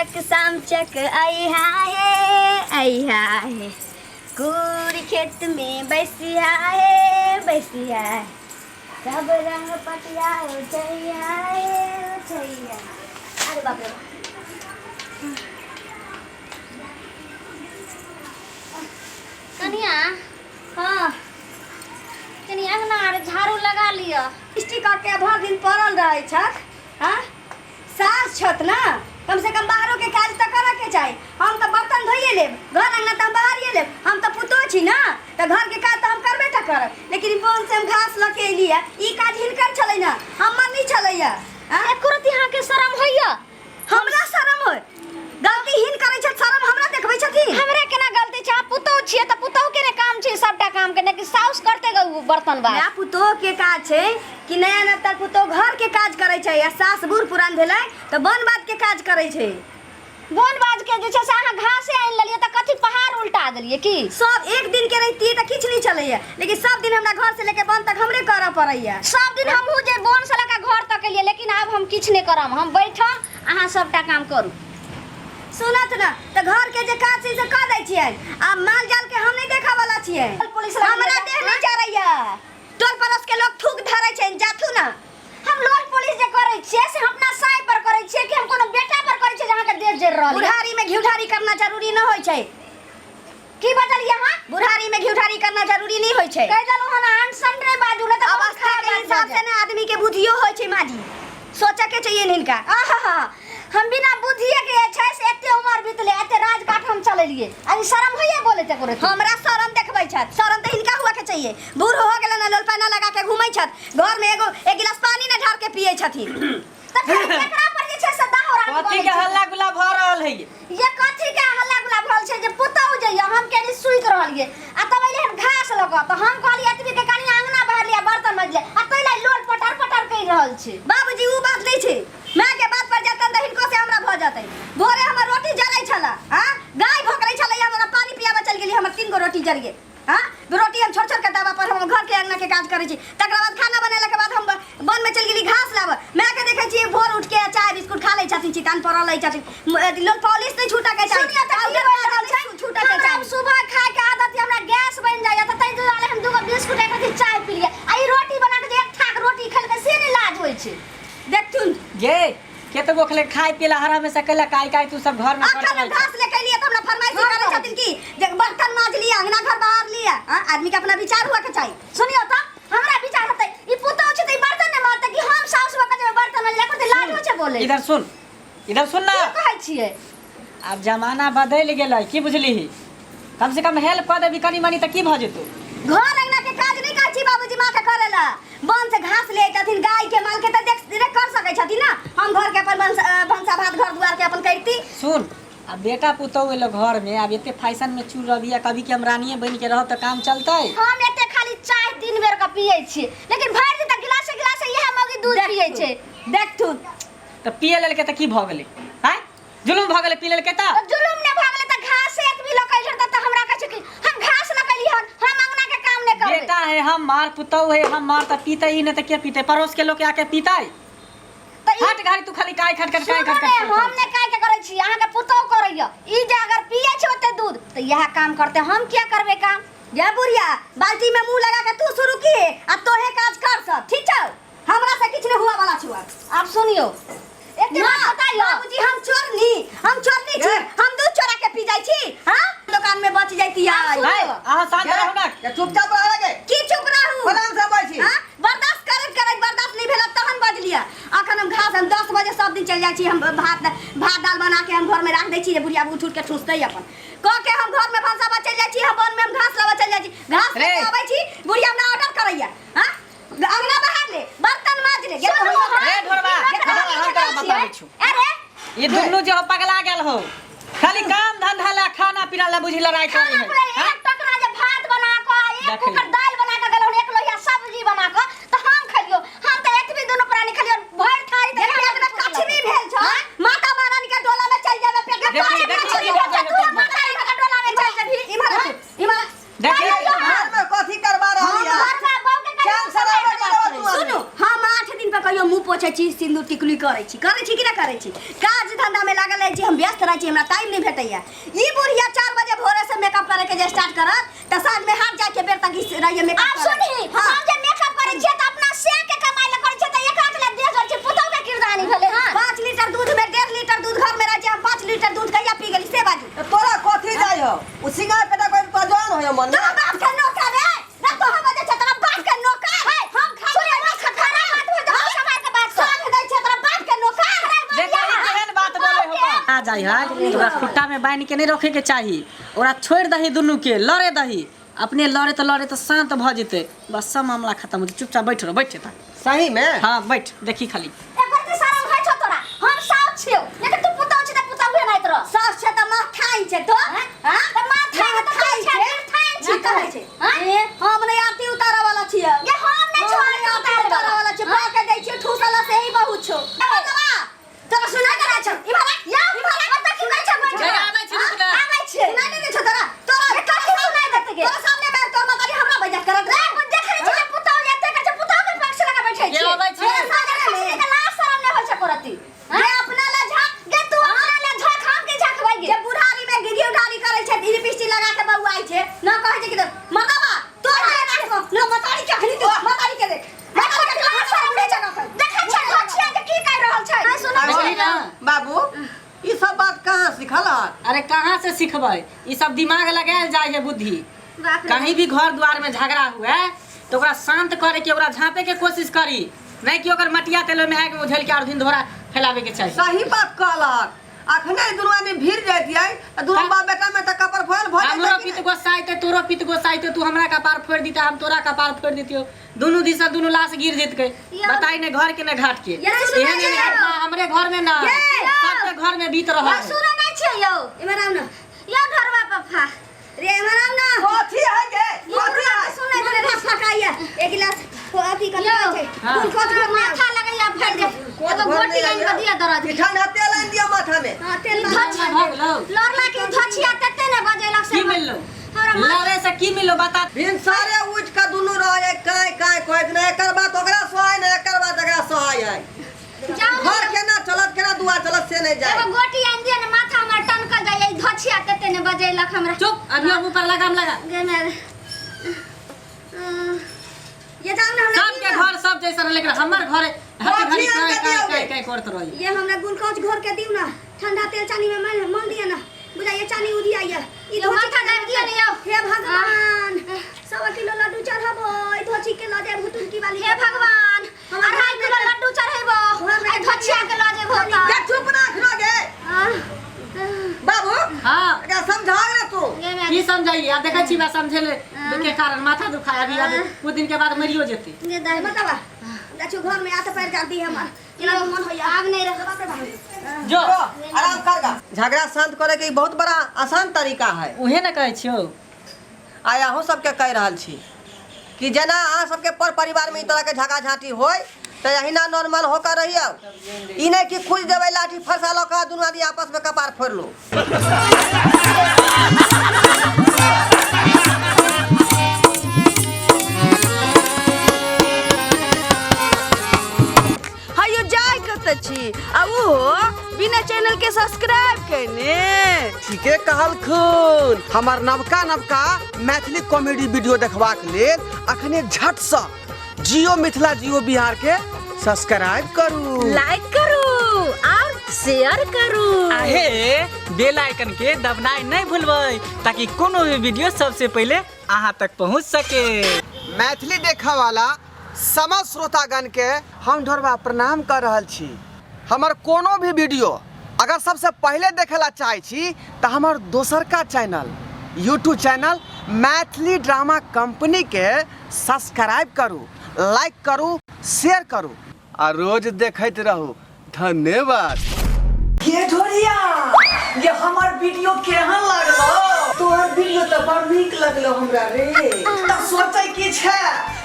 चक शाम चक आई है पूरी खेत में बैसिया है सब रंग पटिया उठैया अरे बाप रे कनिया हाँ कनी अंगना रे झाड़ू लगा लिया स्टिकर के भर दिन पड़ल रहे छत हाँ सास छत ना कम से कम बाहरों के काज तो करे के चाही हम तो बर्तन धोइए लेब घर अंगना तो हम बाहरिए लेब हम तो पुतो छी ना तो घर के काज तो हम करबे त करब लेकिन बोन से हम घास लके लिए ई काज हिनकर छलै ना हमर नहीं छलैया एको रति यहाँ के शरम होइया हमरा शरम होय गलती हिन करै छ शरम हमरा देखबै छथिन हमरे केना गलती छ पुतौ छियै त पुतौ के ने काम छै सबटा काम के ने कि साउस करते गौ बर्तन बा नया पुतो के काज छै कि नया नया पुतो घर के काज करै छै या सास बूढ़ पुरान भेलै त बन बात के काज करै छै बोन बाज के जे छै से अहाँ घासे आइन लेलिए त कथि पहाड़ उल्टा देलिए की सब एक दिन के रहती त किछ नहीं चलैया लेकिन सब दिन हमरा घर से लेके बन तक हमरे करऽ पड़ैया सब दिन हमहू जे बोन से लेके घर तक एलिए लेकिन अब हम किछ नहीं करम हम बैठम अहाँ सबटा काम करू सुनत ना त घर के जे काज छै से क दै छियै आ माल जाल के हम नहीं देखा वाला छियै हमरा देह नहीं चरैया टोल पड़ोस के लोग थूक धरै छै जाथू ना हम लोल पुलिस जे करै छियै से अपना साई पर करै छियै कि हम कोनो बेटा पर करै छियै जहाँ के देह जर रहल बुढ़ारी में घिउठारी करना जरूरी न होय छै की बजलिए अहाँ बुढ़ारी में घिउठारी करना जरूरी नहीं होय छै कह दलु हन अनसन रे बाजू ले त अवस्था के हिसाब से ना आदमी के बुद्धियो होय छै माजी सोचा के चाहिए इनका आहा हम बिना बुद्धिए के छै से एते उमर बीतले एते राज काट हम चलेलिए अभी शर्म होइए बोले ते करे हमरा शरम देखबै छत शरम त इनका हुआ के चाहिए बूढ़ हो गेल ना लोलपाना लगा के घुमै छत घर में एगो एक गिलास पानी न ढार के पिए छथिन त केकरा पर जे छै से दाहोरा कथि के हल्ला गुला भ रहल है ये कथि के हल्ला गुला भल छै जे पुतौ जे हम केनी सुइत रहलिए आ तबैले हम घास लगा त हम कहली एतबी के कनी आंगना बाहर लिया बर्तन मजले आ तैले लोल पटर पटर कहि रहल छै बाबूजी उ बात नहीं छै मां के बात पर जतन त हिनको से हमरा भ जातै भोरे हमर रोटी जरै छला हां गाय भोकरै छलै हमरा पानी पियाबे चल गेली हमर 3 गो रोटी जर गेल हां रोटी हम छोड़ छोड़ के दबा पर हम घर के अंगना के काज करै छी तकरा बाद खाना बनेला के बाद हम बन में चल गेली घास लाब मैं के देखै छी भोर उठ के चाय बिस्कुट खा लै छथिन चितान पर लै छथिन लोग पॉलिश नहीं छूटा के चाय छूटा के चाय सुबह खाए के आदत हमरा गैस बन जाय त तै दुआरे हम दुगो बिस्कुट एक अथी चाय पी लिए आ ई रोटी बना के एक थाक रोटी खैल के से नहीं लाज होय छै देखथुन गे केतगो खले खाय पिला हरा में सकला काय तू सब घर में अखन घास लेके लिए त हमरा फरमाइशी करे छथिन की जे बर्तन माज लिया अंगना घर बाहर लिया आदमी के अपना विचार हुआ के चाहिए सुनियो त हमरा विचार हतै ई पुतौ छै त ई बर्तन ने मारतै कि हम साउस बका जे बर्तन लेकर त लाज होय छै बोले इधर सुन ना की कहै छियै अब जमाना बदल गेलै की बुझली कम से कम हेल्प कर देबी कनी मनी त की भ जेतौ घर अंगना के काज नहीं कहै छी बाबूजी मां के करेला बन से घास ले छथिन गाय के माल के त देख कर सकै छथिन ना हम घर के अपन भंसा भात घर दुआर के अपन करती सुन अब बेटा पुतौ एलो घर में अब एते फैशन में चूर रबिया कभी के हम रानीए बन के रहब त काम चलतै हम एते खाली चाय 3 बेर का पियै छी लेकिन भर दिन त गिलास इहे मौगी दूध पियै छै देखथुन त पिए लेल के त की भ गेलै हैं जुलुम भ गेलै पी लेल के त जुलुम ने भ गेलै त घास एक भी लकैल त हमरा कहै छै कि हम घास लकैली हन हम अंगना के काम ने करबै बेटा है हम मार पुतौ है हम मार त पीते ही न त के पीते पड़ोस के लोग के आके पीतै हट घारी तू खाली काय खट हम ने काय के करै छी अहाँ के पुतौ करैया ई जे अगर पियै छै ओते दूध त यह काम करते हम क्या करबे काम या बुढ़िया बाल्टी में मुंह लगा के तू शुरू किए आ तोहे काज कर सब ठीक छौ हमरा से किछ नहीं हुआ वाला छुआ आप सुनियो एते बात बताइयो बाबूजी हम चोरनी छी हम दूध चोरा के पी जाई छी हां दुकान में बच जाईती यार आहा शांत रहू ना या चुपचाप रह गे की चुप रहू फलान से बैठी हां बर्दाश्त बर्दाश्त नहीं भेला तहन बज लिया अखन हम घास हम 10 बजे सब दिन चल जाई छी हम भात दाल बना के हम घर में रख दै छी जे बुढ़िया उठ के ठूसतै अपन क के हम घर में भंसा चल जाई छी हम बन में हम घास लावा चल जाई छी घास लेके आबै छी बुढ़िया हमरा ऑर्डर करैया हां अंगना बाहर ले बर्तन माज ले रे ढोरबा हम का बताबै छु अरे ये दुनु जो पगला गेल हो खाली काम धंधा ला खाना पीना ला बुझी लड़ाई करे है एक टकरा जे भात बना के एक कुकर दाल बना के गेलौ एक लोहिया सब्जी बना के त हम खलियो हम त एतबी दुनु प्राणी खलियो भर थारी दे पेट में कछ नहीं भेल छ माता महारानी के डोला में चल जावे पेट में माता के डोला में चल जाबी इमर देखिए घर में कथि करबा रहलिया घर में बहू के चल सला सुनो हम 8 दिन पे कहियो मुंह पोछ पोछे छी सिंदूर टिकुली करै छी कि ना करै छी काज धंधा में लागल है जी हम व्यस्त रहै छी हमरा टाइम नहीं भेटैया ई बुढ़िया 4 बजे भोरे से मेकअप करे के जे स्टार्ट करत त साँझ में हाथ जाके बेर तक रहिए मेकअप आप सुनी हम जे मेकअप करे छी त अपना से के कमाई ल करे छी त एक लाख ला देख छै पुतौ के किरदानी भेले हां 5 लीटर दूध में 1.5 लीटर दूध घर में रह हम 5 लीटर दूध कहिया पी गेली से बाजू तोरा कथी जाय हो उ सिंगार पैदा कर तो जान हो मन तोरा बाप के नौकर है ना तो हम जे तोरा बाप के नौकर है हम खाए ना खखाना बात हो जा समाज के बात सांग दै छै तोरा बाप के नौकर देखा केहन बात बोले हो आ जाई है ओकरा खुट्टा में बांध के नहीं रखे के चाहिए ओकरा छोड़ दही दुनू के लड़े दही अपने लड़े तो शांत भ जेते बस सब मामला खत्म हो चुपचाप बैठ रहो बैठे ता सही में हां बैठ देखी खाली एकर के सारा भाई छ तोरा हम साउथ छियो लेकिन तू पुतौ छी त पुतौ हुए नहीं तोरा सास छै त मां खाई छै तो हां त मां खाई त खाई छै छी कहै छै ए हम नहीं आरती उतारा वाला छियै ये हम नहीं छोड़ आरती उतारा वाला छै बा के दै छी ठूसला से ही बहुत छौ तोरा सुना करा छ इमारा पता की कहै छ जरा आबै छी रुक ना आबै छै सुना नहीं छ तोरा कथि सुनाई देते के तोरा सामने में तो मतारी हमरा बजा करत रे देखे छी जे पुतौ एते के पुतौ के पक्ष लगा बैठै छी के आबै छी के लाश शरम नहीं होय छै करती जे अपना ला झाक गे तू अपना ले झक हम के झकबै गे जे बुढ़ारी में गिरी उठारी करे छै लिपस्टिक लगा के बउआई छै ना कहै छै कि मताबा तोरा ना मतारी के खली तू मतारी के देख मतारी के लाश शरम नहीं जगह देखे छी धछिया के की कह रहल छै नहीं सुन देखली ना बाबू ई सब बात कहां सिखल है अरे कहाँ से सिखबै ई सब दिमाग लगायल जाय है बुद्धि कहीं भी घर द्वार में झगड़ा हुआ तो ओकरा शांत करे के ओकरा झांपे के कोशिश करी नहीं कि ओकर मटिया तेल में आके उझल के और दिन दोहरा फैलावे के चाहिए सही बात कहलक अखने दुनू आदमी भीड़ जातियै त दुनू बाप बेटा में त कपर फोल भ हमरो पित गोसाइते तोरो पित गोसाइते तू हमरा कपार फोड़ दीता हम तोरा कपार फोड़ देतियो दोनों दिशा दोनों लाश गिर जेतके बताई ने घर के ने घाट के एहन एहन घटना हमरे घर में ना सबके घर में बीत रहल है सुन नहीं छै यौ इमरान ना यो ढरवा पफा रे इमरान ना कथी है गे कथी है सुनै रे रस फकाइया एक गिलास अथी कर छै फूल खोट के माथा लगैया फट दे एगो गोटी लाइन के दिया दरद ठंडा तेल आइन दिया माथा में हां तेल भगलो लड़ला के धछिया तते ने बजेलक से की मिललो लड़े से की मिलो बता बिन सारे उठ के दुनू रहे काय काय कहत न एकर बात ओकरा सहाय न एकर बात एकरा सहाय है घर केना चलत केना दुआ चलत से नहीं जाए एगो गोटी आइन दिया ने माथा हमर टनक जाय ई धछिया तते ने बजेलक हमरा चुप अभी ऊपर लगाम लगा गे मेरे ये जान ना सबके घर सब जैसा रहे लेकिन हमर घर हर घड़ी काय करत रही ये हमरा ग्लूकोज घोर के दियो ना ठंडा तेल चानी में मन दिया ना बुझा ये चानी उधी आइया ई माथा दाब दिया ने यौ हे भगवान 100 किलो लड्डू चढ़ाबो ई धोची के लदे भुटुकी वाली हे भगवान 2.5 किलो लड्डू चढ़ेबो ए धछिया के लजे भोता ये चुप ना खरो गे बाबू हां क्या समझा रे तू गे मेरे की समझाई आ देखै छी बा समझेले के कारण माथा दुखाया अभी अब कुछ दिन के बाद मरियो जेते गे दाई बतावा लचू घर में आते पैर जल्दी हमर इना मन होया आग नहीं रख जो आराम कर गा झगड़ा शांत करे के बहुत बड़ा आसान तरीका है उहे न कहै छियो आया हूं सबके कह रहल छी कि जना अहाँ सबके पर परिवार में ई तरह के झगड़ा झांटी होय त यही ना नॉर्मल होकर रहियो ई नहीं कि खुद देबै लाठी फरसा लो का दुनू आदमी आपस में कपार फोड़ लो हायो जाय कत छी आ वो बिना चैनल के सब्सक्राइब करने ठीके कहल खून हमार नवका मैथिली कॉमेडी वीडियो देखबाक लेल अखने झट से जियो मिथिला जियो बिहार के सब्सक्राइब करू लाइक करू और शेयर करू आहे बेल आइकन के दबनाई नहीं भूलबै ताकि कोनो भी वीडियो सबसे पहले अहाँ तक पहुंच सके मैथिली देखा वाला समस्त श्रोतागण के हम ढोरबा प्रणाम कर रहल छी हमर कोनो भी वीडियो अगर सबसे पहले देखेला चाहे छी तो हमार दोसर का channel YouTube channel Maithili drama company के सब्सक्राइब करू लाइक करू शेयर करू और रोज देखते रहू धन्यवाद ये ढोरिया ये हमार वीडियो केहन लागलो तोहर वीडियो तो बड़ नीक लगलो हमरा रे त सोचै की छै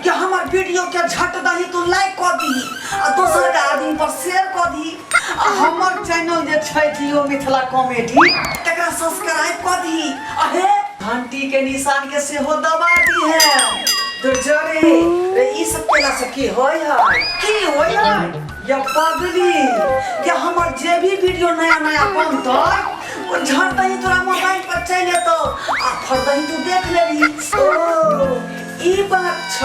कि हमार वीडियो के झट दही तू लाइक क दी आ दोसर के आदमी पर शेयर क दी आ हमर चैनल जे छै जियो मिथिला कॉमेडी तकरा सब्सक्राइब क दी आ हे घंटी के निशान के सेहो दबा दी है तो जरे रे ई सब केला से की होय है ये पगली ये हमर जे भी वीडियो नया नया बनतो वो झड़ता ही तोरा मोबाइल पर चले तो आ फरदही तू देख लेबी। ओ ई बात छ